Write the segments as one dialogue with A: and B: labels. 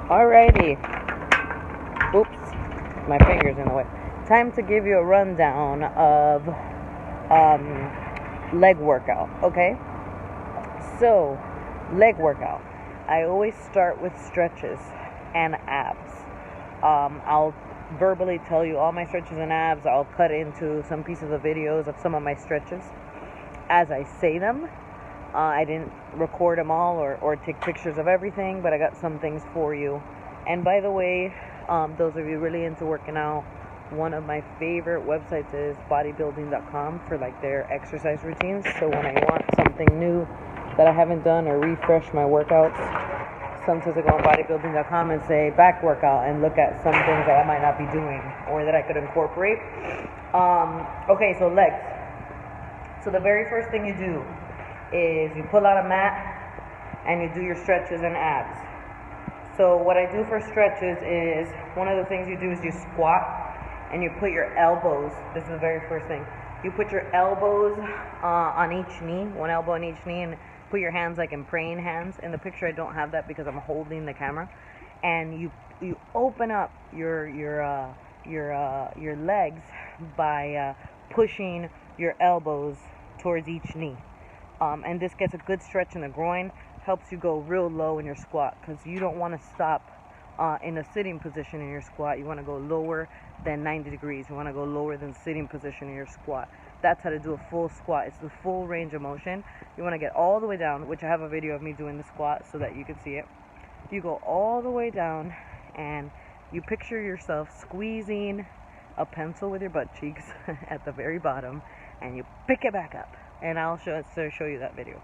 A: Alrighty. Oops, my finger's in the way. Time to give you a rundown of leg workout, okay? So, leg workout. I always start with stretches and abs. I'll verbally tell you all my stretches and abs. I'll cut into some pieces of videos of some of my stretches as I say them. I didn't record them all or take pictures of everything, but I got some things for you. And by the way, those of you really into working out, one of my favorite websites is bodybuilding.com for like their exercise routines. So when I want something new that I haven't done or refresh my workouts, sometimes I go on bodybuilding.com and say back workout and look at some things that I might not be doing or that I could incorporate. Okay, so legs. So the very first thing you do is you pull out a mat and you do your stretches and abs. So what I do for stretches is, one of the things you do is you squat and you put your elbows, this is the very first thing, you put your elbows on each knee, one elbow on each knee, and put your hands like in praying hands. In the picture I don't have that because I'm holding the camera. And you open up your legs by pushing your elbows towards each knee. And this gets a good stretch in the groin, helps you go real low in your squat, because you don't want to stop in a sitting position in your squat. You want to go lower than 90 degrees. You want to go lower than sitting position in your squat. That's how to do a full squat. It's the full range of motion. You want to get all the way down, which I have a video of me doing the squat so that you can see it. You go all the way down and you picture yourself squeezing a pencil with your butt cheeks at the very bottom, and you pick it back up. And I'll show you that video.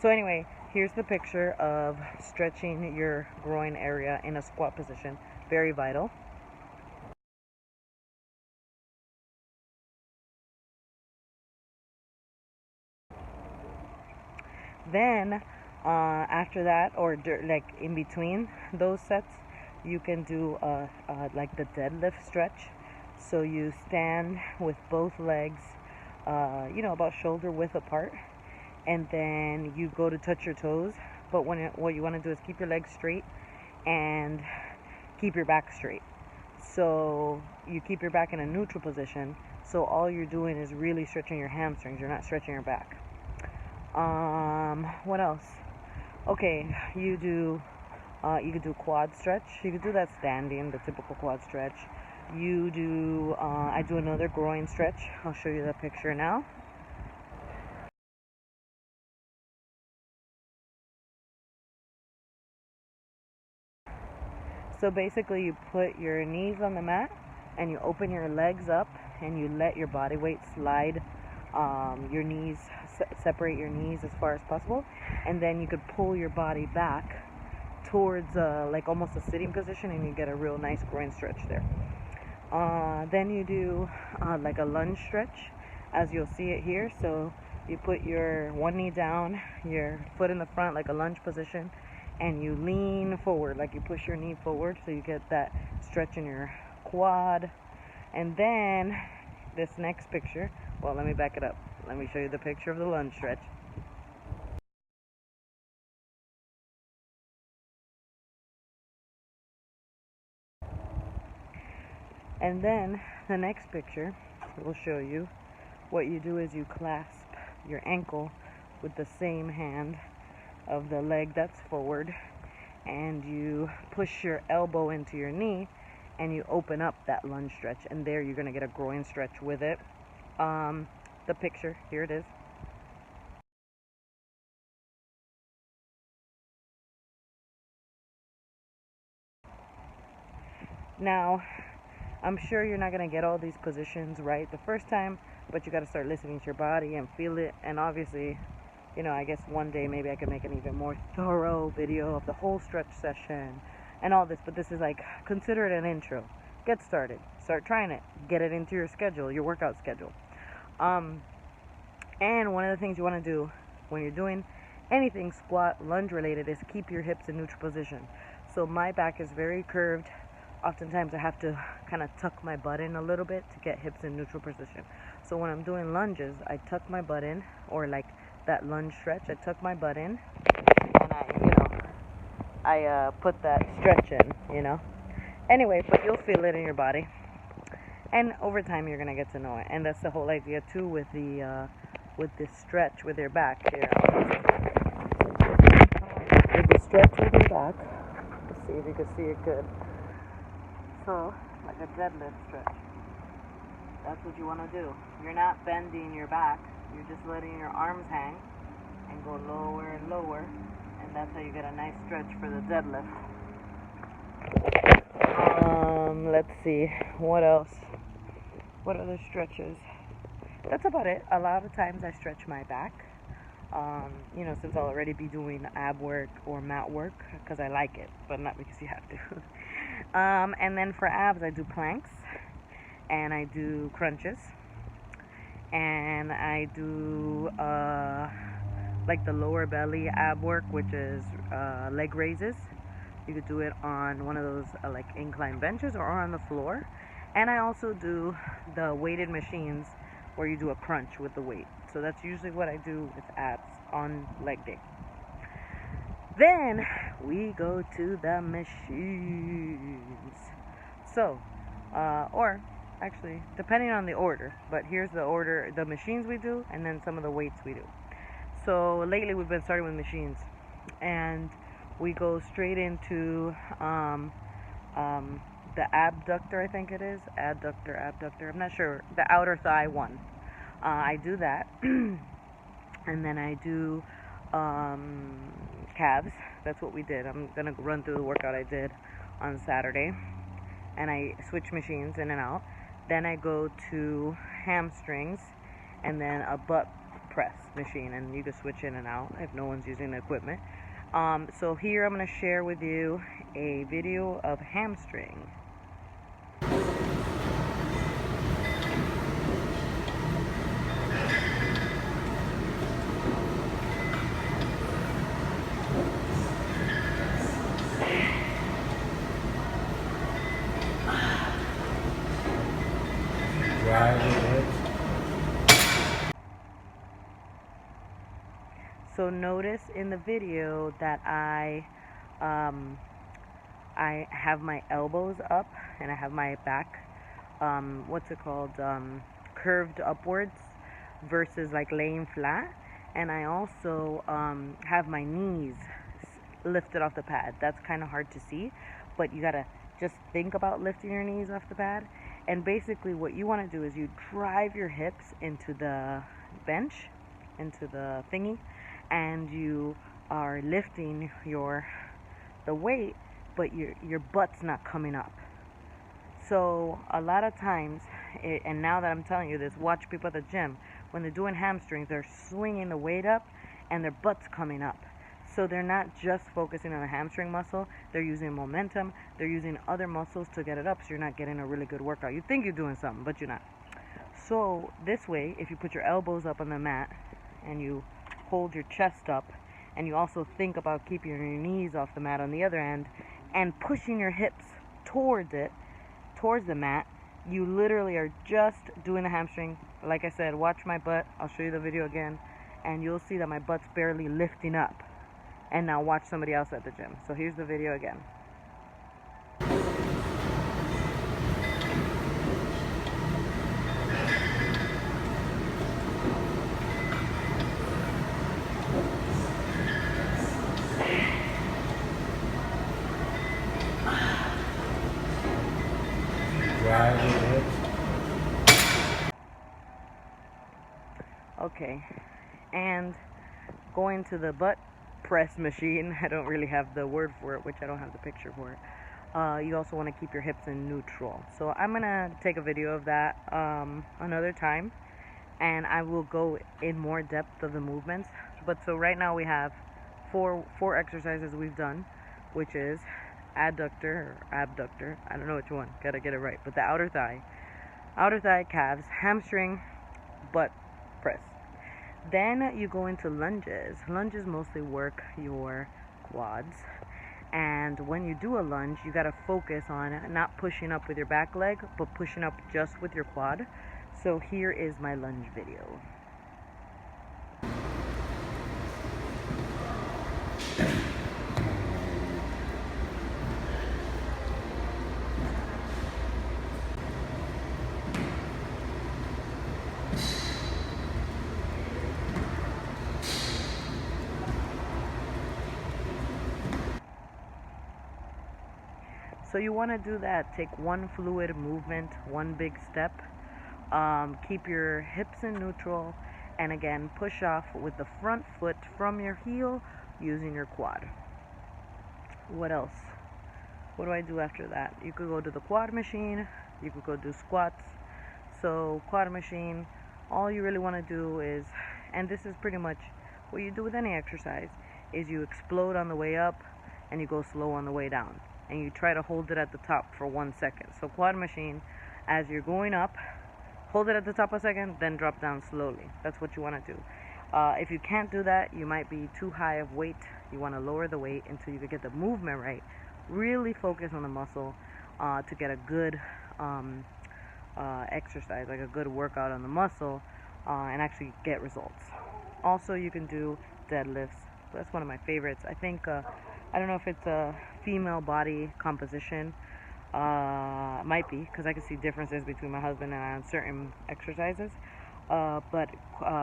A: So anyway, here's the picture of stretching your groin area in a squat position. Very vital. Then after that, or like in between those sets, you can do like the deadlift stretch. So you stand with both legs about shoulder width apart, and then you go to touch your toes. But what you want to do is keep your legs straight and keep your back straight. So you keep your back in a neutral position. So all you're doing is really stretching your hamstrings. You're not stretching your back. What else? Okay, you could do quad stretch. You could do that standing, the typical quad stretch. I do another groin stretch. I'll show you the picture now. So basically you put your knees on the mat and you open your legs up and you let your body weight slide your knees, separate your knees as far as possible, and then you could pull your body back towards like almost a sitting position, and you get a real nice groin stretch there. Then you do like a lunge stretch, as you'll see it here. So you put your one knee down, your foot in the front like a lunge position, and you lean forward, like you push your knee forward, so you get that stretch in your quad. And then this next picture, well, let me back it up. Let me show you the picture of the lunge stretch. And then the next picture will show you what you do is you clasp your ankle with the same hand of the leg that's forward, and you push your elbow into your knee and you open up that lunge stretch, and there you're going to get a groin stretch with it. The picture, here it is. Now, I'm sure you're not going to get all these positions right the first time, but you got to start listening to your body and feel it. And obviously, I guess one day maybe I can make an even more thorough video of the whole stretch session and all this, but this is like, consider it an intro. Get started. Start trying it. Get it into your schedule, your workout schedule. And one of the things you want to do when you're doing anything squat, lunge related, is keep your hips in neutral position. So my back is very curved. Oftentimes I have to kind of tuck my butt in a little bit to get hips in neutral position. So when I'm doing lunges, I tuck my butt in, or like that lunge stretch, I tuck my butt in, and I put that stretch in, you know. Anyway, but you'll feel it in your body, and over time you're gonna get to know it. And that's the whole idea too with the stretch with your back here. With the stretch with your back. Let's see if you can see it good. So, like a deadlift stretch. That's what you want to do. You're not bending your back. You're just letting your arms hang and go lower and lower. And that's how you get a nice stretch for the deadlift. Let's see. What else? What other stretches? That's about it. A lot of times I stretch my back. You know, since I'll already be doing ab work or mat work because I like it, but not because you have to. And then for abs, I do planks, and I do crunches, and I do like the lower belly ab work, which is leg raises. You could do it on one of those like incline benches or on the floor. And I also do the weighted machines where you do a crunch with the weight. So that's usually what I do with abs on leg day. Then we go to the machines. So, or actually, depending on the order, but here's the order, the machines we do, and then some of the weights we do. So lately we've been starting with machines, and we go straight into the abductor, I think it is, abductor, I'm not sure, the outer thigh one. I do that, and then I do calves. That's what we did. I'm gonna run through the workout I did on Saturday, and I switch machines in and out. Then I go to hamstrings, and then a butt press machine, and you can switch in and out if no one's using the equipment. So here I'm gonna share with you a video of hamstring. So notice in the video that I have my elbows up and I have my back, curved upwards versus like laying flat. And I also have my knees lifted off the pad. That's kind of hard to see, but you gotta just think about lifting your knees off the pad. And basically what you want to do is you drive your hips into the bench, into the thingy, and you are lifting the weight, but your butt's not coming up. So a lot of times, and now that I'm telling you this, watch people at the gym. When they're doing hamstrings, they're swinging the weight up and their butt's coming up. So they're not just focusing on the hamstring muscle, they're using momentum, they're using other muscles to get it up, so you're not getting a really good workout. You think you're doing something, but you're not. So this way, if you put your elbows up on the mat and you hold your chest up, and you also think about keeping your knees off the mat on the other end and pushing your hips towards the mat, you literally are just doing the hamstring. Like I said, watch my butt. I'll show you the video again, and you'll see that my butt's barely lifting up. And now watch somebody else at the gym. So here's the video again. Okay, and going to the butt press machine, I don't really have the word for it, which I don't have the picture for it. You also want to keep your hips in neutral. So I'm gonna take a video of that another time, and I will go in more depth of the movements. But so right now we have four exercises we've done, which is adductor or abductor, I don't know which one, gotta get it right, but the outer thigh, calves, hamstring, butt press. Then you go into lunges. Lunges mostly work your quads, and when you do a lunge, you gotta focus on not pushing up with your back leg, but pushing up just with your quad. So here is my lunge video. So you want to do that. Take one fluid movement, one big step. Keep your hips in neutral, and again, push off with the front foot from your heel using your quad. What else? What do I do after that? You could go to the quad machine. You could go do squats. So quad machine, all you really want to do is, and this is pretty much what you do with any exercise, is you explode on the way up and you go slow on the way down. And you try to hold it at the top for 1 second. So quad machine, as you're going up, hold it at the top a second, then drop down slowly. That's what you want to do. If you can't do that, you might be too high of weight. You want to lower the weight until you can get the movement right. Really focus on the muscle to get a good exercise, like a good workout on the muscle, and actually get results. Also, you can do deadlifts. That's one of my favorites. I think, I don't know if it's a female body composition. Might be, because I can see differences between my husband and I on certain exercises. But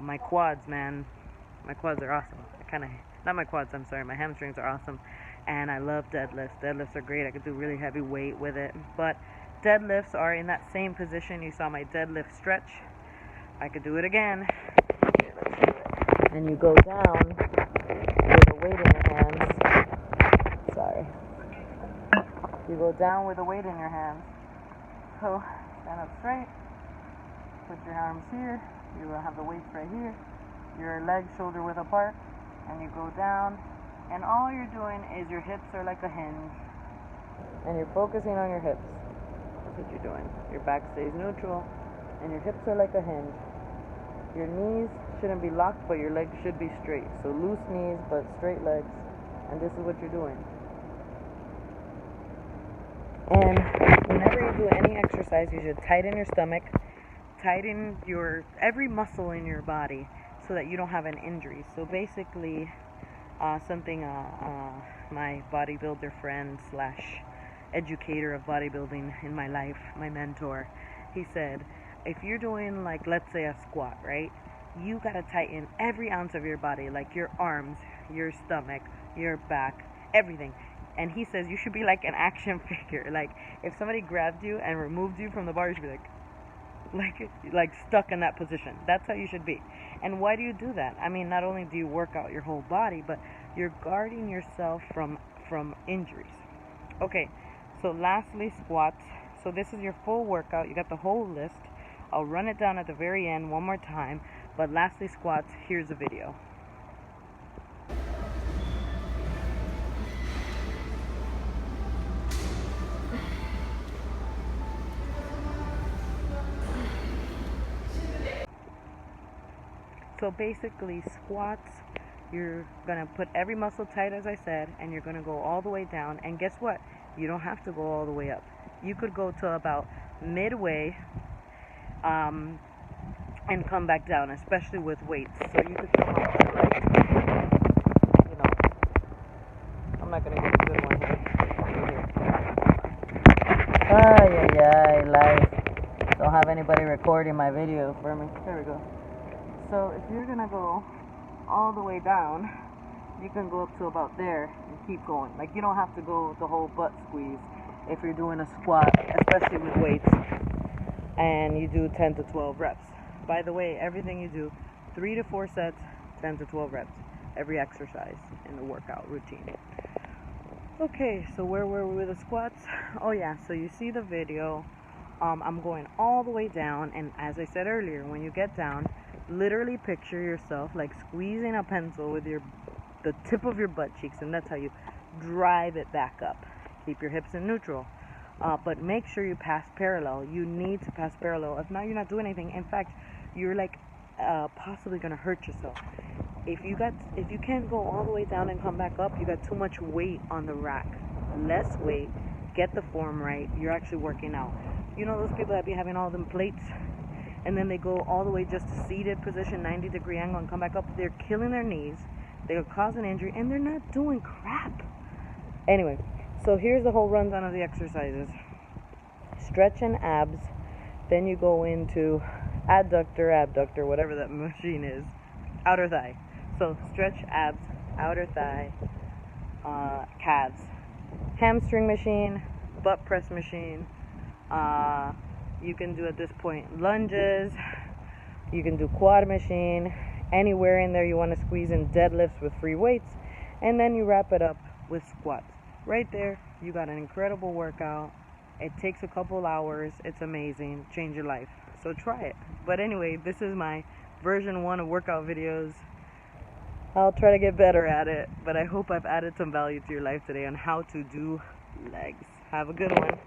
A: my quads, man, my quads are awesome. Not my quads, I'm sorry, my hamstrings are awesome. And I love deadlifts. Deadlifts are great. I could do really heavy weight with it. But deadlifts are in that same position. You saw my deadlift stretch. I could do it again. Here, let's do it. And you go down with a weight in your hands. Sorry. You go down with a weight in your hands. So stand up straight. Put your arms here. You will have the weights right here. Your legs shoulder width apart. And you go down. And all you're doing is your hips are like a hinge. And you're focusing on your hips. That's what you're doing. Your back stays neutral. And your hips are like a hinge. Your knees shouldn't be locked, but your legs should be straight. So loose knees, but straight legs. And this is what you're doing. And whenever you do any exercise, you should tighten your stomach, tighten every muscle in your body so that you don't have an injury. So basically, something my bodybuilder friend / educator of bodybuilding in my life, my mentor, he said, if you're doing, like, let's say a squat, right? You gotta tighten every ounce of your body, like your arms, your stomach, your back, everything. And he says you should be like an action figure. Like, if somebody grabbed you and removed you from the bar, you should be like stuck in that position. That's how you should be. And why do you do that? I mean, not only do you work out your whole body, but you're guarding yourself from injuries. Okay, so lastly, squats. So this is your full workout. You got the whole list. I'll run it down at the very end one more time. But lastly, squats. Here's a video. So basically, squats, you're going to put every muscle tight, as I said, and you're going to go all the way down. And guess what? You don't have to go all the way up. You could go to about midway and come back down, especially with weights. So you could come up to, like, you know, I'm not going to get a good one here. Life. Don't have anybody recording my video for me. There we go. So if you're going to go all the way down, you can go up to about there and keep going. Like, you don't have to go the whole butt squeeze if you're doing a squat, especially with weights, and you do 10 to 12 reps. By the way, everything you do, 3 to 4 sets, 10 to 12 reps, every exercise in the workout routine. Okay, so where were we with the squats? Oh yeah, so you see the video. I'm going all the way down, and as I said earlier, when you get down, literally picture yourself like squeezing a pencil with the tip of your butt cheeks, and that's how you drive it back up. Keep your hips in neutral, but make sure you pass parallel. You need to pass parallel. If not, you're not doing anything. In fact, you're like possibly gonna hurt yourself. If you can't go all the way down and come back up, you got too much weight on the rack. Less weight, get the form right. You're actually working out. You know those people that be having all them plates, and then they go all the way just to seated position, 90-degree angle, and come back up? They're killing their knees. They'll cause an injury, and they're not doing crap. Anyway, so here's the whole rundown of the exercises. Stretch and abs. Then you go into abductor, whatever that machine is. Outer thigh. So stretch, abs, outer thigh, calves. Hamstring machine, butt press machine. You can do at this point lunges. You can do quad machine. Anywhere in there you want to squeeze in deadlifts with free weights. And then you wrap it up with squats. Right there, you got an incredible workout. It takes a couple hours. It's amazing. Change your life. So try it. But anyway, this is my version 1 of workout videos. I'll try to get better at it, but I hope I've added some value to your life today on how to do legs. Have a good one.